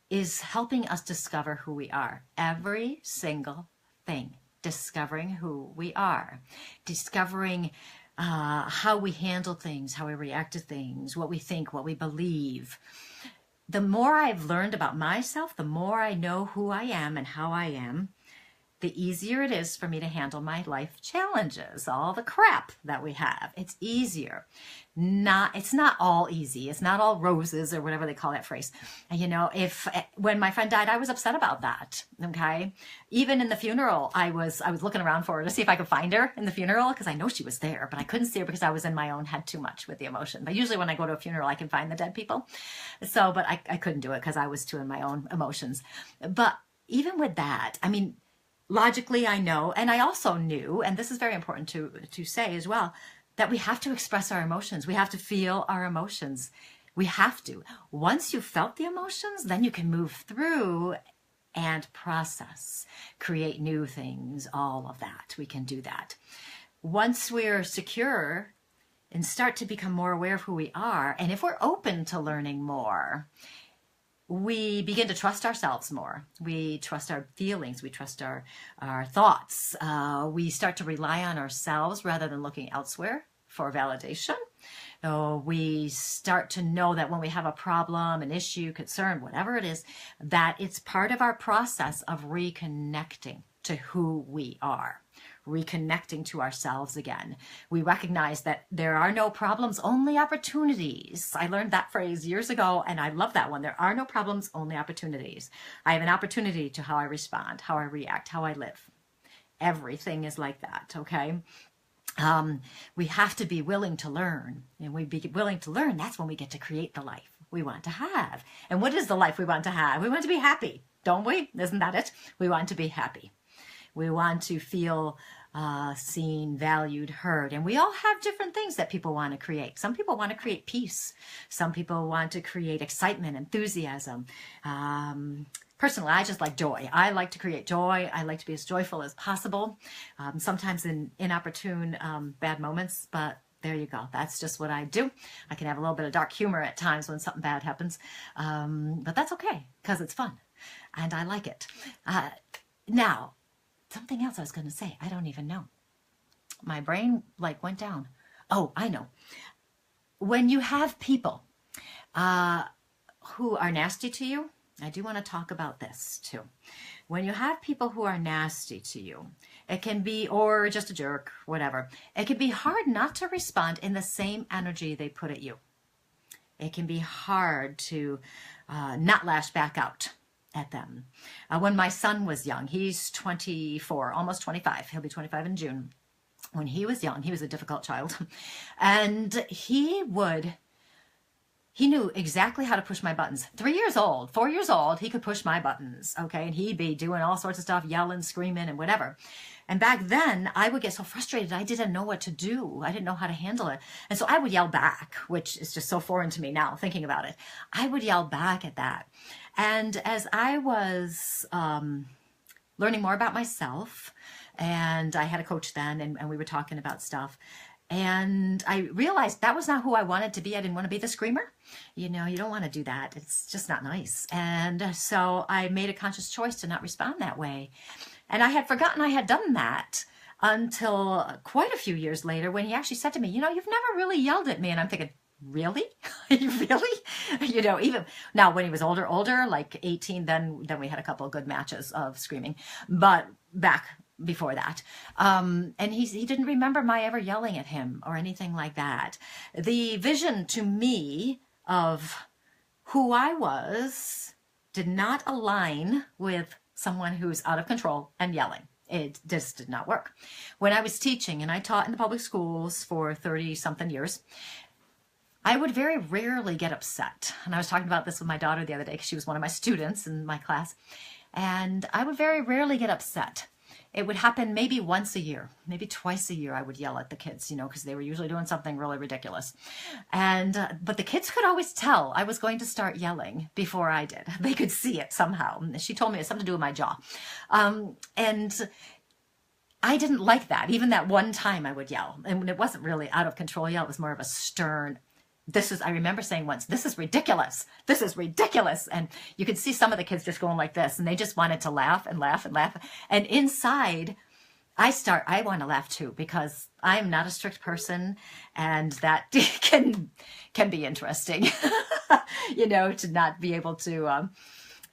is helping us discover who we are. Every single thing, discovering who we are, discovering how we handle things, how we react to things, what we think, what we believe. The more I've learned about myself, the more I know who I am and how I am, the easier it is for me to handle my life challenges, all the crap that we have. It's easier. It's not all easy. It's not all roses or whatever they call that phrase. When my friend died, I was upset about that. Okay. Even in the funeral, I was looking around for her to see if I could find her in the funeral, because I know she was there, but I couldn't see her because I was in my own head too much with the emotion. But usually when I go to a funeral, I can find the dead people. But I couldn't do it because I was too in my own emotions. But even with that, logically, I know, and I also knew, and this is very important to say as well, that we have to express our emotions. We have to feel our emotions. We have to. Once you've felt the emotions, then you can move through and process, create new things, all of that. We can do that. Once we're secure and start to become more aware of who we are, and if we're open to learning more, we begin to trust ourselves more. We trust our feelings. We trust our thoughts. We start to rely on ourselves rather than looking elsewhere for validation. We start to know that when we have a problem, an issue, concern, whatever it is, that it's part of our process of reconnecting to who we are, reconnecting to ourselves again. We recognize that there are no problems, only opportunities. I learned that phrase years ago, and I love that one. There are no problems, only opportunities. I have an opportunity to how I respond, how I react, how I live. Everything is like that, okay? We have to be willing to learn. And we be willing to learn, that's when we get to create the life we want to have. And what is the life we want to have? We want to be happy, don't we? Isn't that it? We want to be happy. We want to feel seen, valued, heard. And we all have different things that people want to create. Some people want to create peace. Some people want to create excitement, enthusiasm. Personally, I just like joy. I like to create joy. I like to be as joyful as possible. Sometimes in inopportune, bad moments, but there you go. That's just what I do. I can have a little bit of dark humor at times when something bad happens. But that's okay, because it's fun. And I like it. Now, something else I was going to say. I don't even know. My brain went down. Oh, I know. When you have people who are nasty to you, I do want to talk about this too. When you have people who are nasty to you, it can be, or just a jerk, whatever, it can be hard not to respond in the same energy they put at you. It can be hard to not lash back out at them. When my son was young, he's 24, almost 25. He'll be 25 in June. When he was young, he was a difficult child. And he knew exactly how to push my buttons. 3 years old, 4 years old, he could push my buttons, okay? And he'd be doing all sorts of stuff, yelling, screaming, and whatever. And back then, I would get so frustrated, I didn't know what to do. I didn't know how to handle it. And so I would yell back, which is just so foreign to me now, thinking about it. I would yell back at that. And as I was learning more about myself, and I had a coach then, and we were talking about stuff, and I realized that was not who I wanted to be. I didn't want to be the screamer. You know, you don't want to do that. It's just not nice. And so I made a conscious choice to not respond that way. And I had forgotten I had done that until quite a few years later when he actually said to me, you know, you've never really yelled at me. And I'm thinking, really? Really? You know, even now when he was older, like 18, then we had a couple of good matches of screaming. But back before that. And he didn't remember my ever yelling at him or anything like that. The vision to me of who I was did not align with someone who's out of control and yelling. It just did not work. When I was teaching, and I taught in the public schools for 30-something years, I would very rarely get upset. And I was talking about this with my daughter the other day because she was one of my students in my class. And I would very rarely get upset. It would happen maybe once a year, maybe twice a year. I would yell at the kids, you know, because they were usually doing something really ridiculous. And but the kids could always tell I was going to start yelling before I did. They could see it somehow. She told me it's something to do with my jaw. And I didn't like that. Even that one time I would yell. And it wasn't really out of control yell. It was more of a stern, I remember saying once, this is ridiculous. This is ridiculous. And you could see some of the kids just going like this, and they just wanted to laugh and laugh and laugh. And inside, I want to laugh too, because I'm not a strict person, and that can be interesting, you know, to not be able to,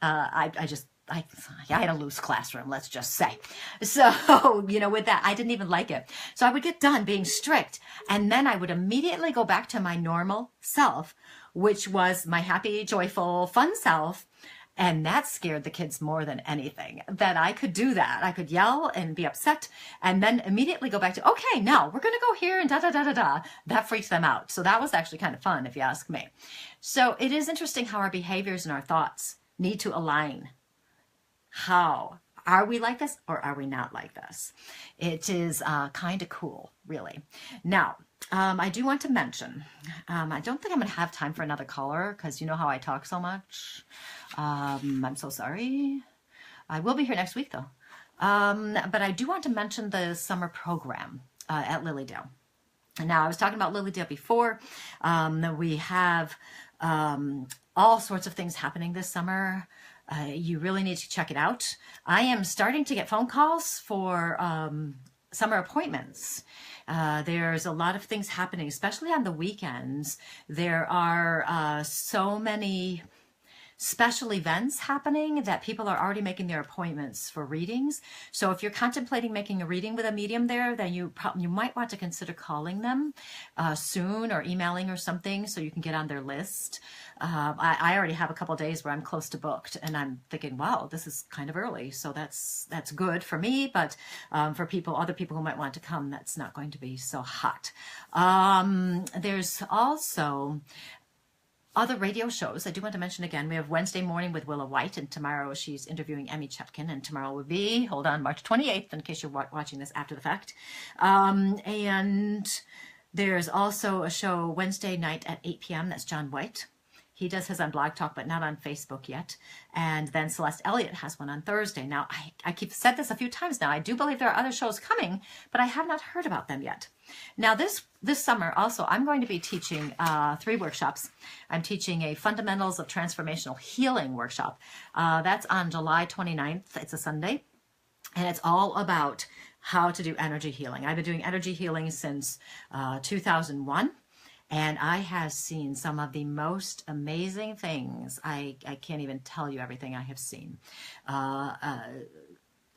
I had a loose classroom, let's just say. So, you know, with that, I didn't even like it. So I would get done being strict, and then I would immediately go back to my normal self, which was my happy, joyful, fun self. And that scared the kids more than anything, that I could do that. I could yell and be upset and then immediately go back to, okay, now we're going to go here and da-da-da-da-da. That freaked them out. So that was actually kind of fun, if you ask me. So it is interesting how our behaviors and our thoughts need to align. How? Are we like this or are we not like this? It is kind of cool, really. Now, I do want to mention, I don't think I'm going to have time for another caller because you know how I talk so much. I'm so sorry. I will be here next week, though. But I do want to mention the summer program at Lilydale. Now, I was talking about Lilydale before. We have all sorts of things happening this summer. You really need to check it out. I am starting to get phone calls for summer appointments. There's a lot of things happening, especially on the weekends. There are so many special events happening that people are already making their appointments for readings. So if you're contemplating making a reading with a medium there, then you might want to consider calling them soon or emailing or something so you can get on their list. I already have a couple of days where I'm close to booked, and I'm thinking, wow, this is kind of early. So that's good for me, but for other people who might want to come, that's not going to be so hot. There's also other radio shows. I do want to mention again, we have Wednesday morning with Willa White, and tomorrow she's interviewing Emmy Chutkin, and tomorrow will be, hold on, March 28th, in case you're watching this after the fact. And there's also a show Wednesday night at 8 p.m. That's John White. He does his on Blog Talk, but not on Facebook yet. And then Celeste Elliott has one on Thursday. Now, I keep said this a few times now. I do believe there are other shows coming, but I have not heard about them yet. Now, this summer also, I'm going to be teaching 3 workshops. I'm teaching a Fundamentals of Transformational Healing workshop. That's on July 29th. It's a Sunday. And it's all about how to do energy healing. I've been doing energy healing since 2001. And I have seen some of the most amazing things. I can't even tell you everything I have seen.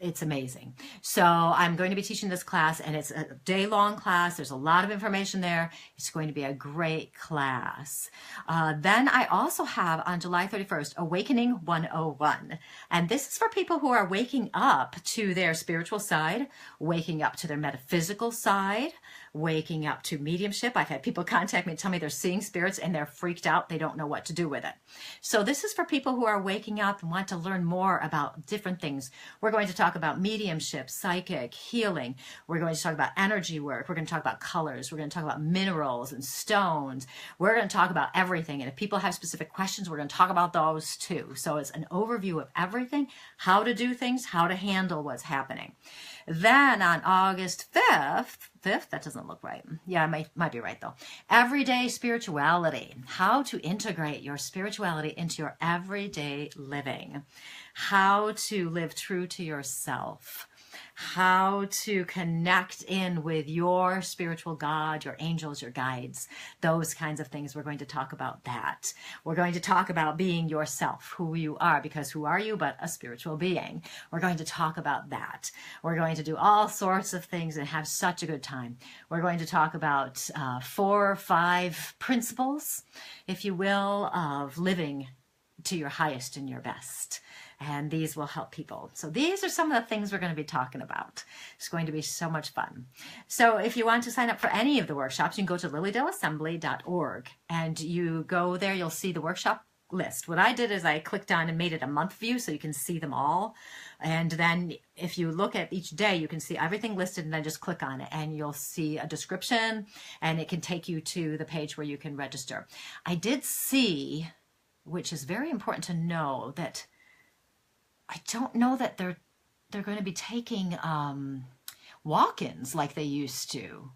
It's amazing. So I'm going to be teaching this class, and it's a day-long class. There's a lot of information there. It's going to be a great class. Then I also have on July 31st, Awakening 101. And this is for people who are waking up to their spiritual side, waking up to their metaphysical side, waking up to mediumship. I've had people contact me and tell me they're seeing spirits and they're freaked out. They don't know what to do with it. So this is for people who are waking up and want to learn more about different things. We're going to talk about mediumship, psychic, healing. We're going to talk about energy work. We're going to talk about colors. We're going to talk about minerals and stones. We're going to talk about everything. And if people have specific questions, we're going to talk about those too. So it's an overview of everything, how to do things, how to handle what's happening. Then on August 5th, that doesn't look right. Yeah, I might be right though. Everyday spirituality, how to integrate your spirituality into your everyday living, how to live true to yourself, how to connect in with your spiritual God, your angels, your guides, those kinds of things. We're going to talk about that. We're going to talk about being yourself, who you are, because who are you but a spiritual being? We're going to talk about that. We're going to do all sorts of things and have such a good time. We're going to talk about 4 or 5 principles, if you will, of living to your highest and your best. And these will help people. So these are some of the things we're going to be talking about. It's going to be so much fun. So if you want to sign up for any of the workshops, you can go to lilydaleassembly.org, and you go there, you'll see the workshop list. What I did is I clicked on and made it a month view so you can see them all. And then if you look at each day, you can see everything listed, and then just click on it and you'll see a description, and it can take you to the page where you can register. I did see, which is very important to know, that I don't know that they're going to be taking walk-ins like they used to.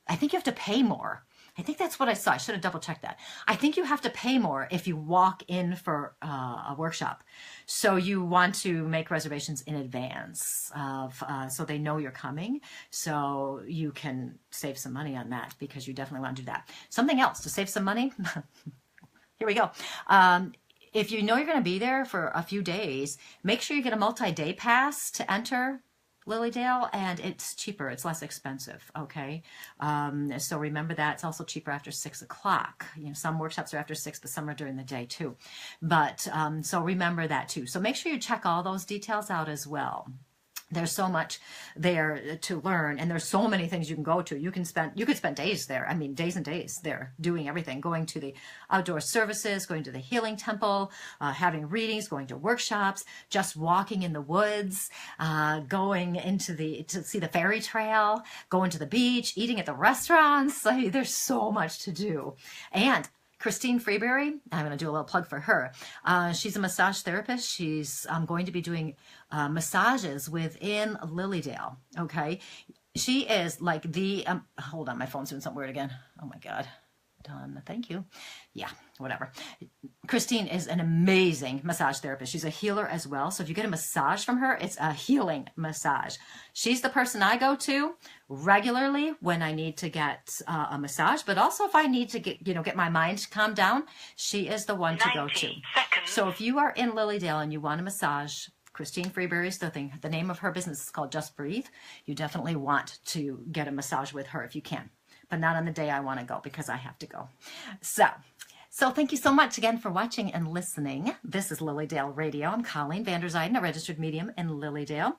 I think you have to pay more. I think that's what I saw. I should have double-checked that. I think you have to pay more if you walk in for a workshop. So you want to make reservations in advance of, so they know you're coming, so you can save some money on that, because you definitely want to do that. Something else to save some money. Here we go. If you know you're going to be there for a few days, make sure you get a multi-day pass to enter Lilydale, and it's cheaper. It's less expensive, okay? So remember that. It's also cheaper after 6 o'clock. You know, some workshops are after 6, but some are during the day too. But so remember that too. So make sure you check all those details out as well. There's so much there to learn, and there's so many things you can go to. You could spend days there. I mean, days and days there doing everything, going to the outdoor services, going to the healing temple, having readings, going to workshops, just walking in the woods, going to see the fairy trail, going to the beach, eating at the restaurants. There's so much to do. And Christine Freeberry, I'm going to do a little plug for her. She's a massage therapist. She's going to be doing massages within Lilydale, okay? She is like the, hold on, my phone's doing something weird again. Oh my God. Done. Thank you. Yeah, whatever. Christine is an amazing massage therapist. She's a healer as well. So if you get a massage from her, it's a healing massage. She's the person I go to regularly when I need to get a massage, but also if I need to get my mind calmed down, she is the one to go to. So if you are in Lilydale and you want a massage, Christine Freeberry's the thing. The name of her business is called Just Breathe. You definitely want to get a massage with her if you can. But not on the day I want to go, because I have to go. So thank you so much again for watching and listening. This is Lilydale Radio. I'm Colleen Vander Zyden, a registered medium in Lilydale,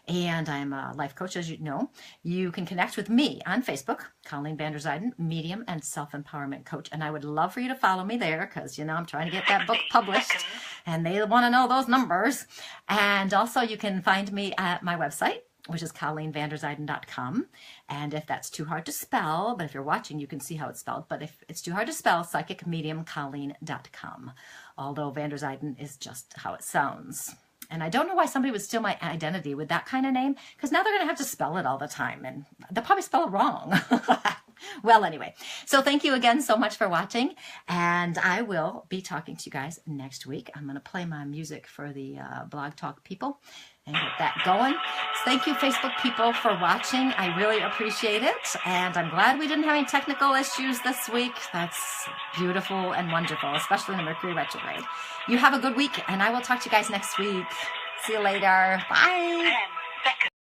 and I'm a life coach, as you know. You can connect with me on Facebook, Colleen Vander Zyden, medium and self-empowerment coach, and I would love for you to follow me there, because I'm trying to get that book published, and they want to know those numbers. And also you can find me at my website, which is ColleenVanderZyden.com. And if that's too hard to spell, but if you're watching, you can see how it's spelled. But if it's too hard to spell, PsychicMediumColleen.com. Although Vander Zyden is just how it sounds. And I don't know why somebody would steal my identity with that kind of name, because now they're going to have to spell it all the time, and they'll probably spell it wrong. Well, anyway, so thank you again so much for watching, and I will be talking to you guys next week. I'm going to play my music for the Blog Talk people and get that going. Thank you, Facebook people, for watching. I really appreciate it. And I'm glad we didn't have any technical issues this week. That's beautiful and wonderful, especially in the Mercury retrograde. You have a good week, and I will talk to you guys next week. See you later. Bye.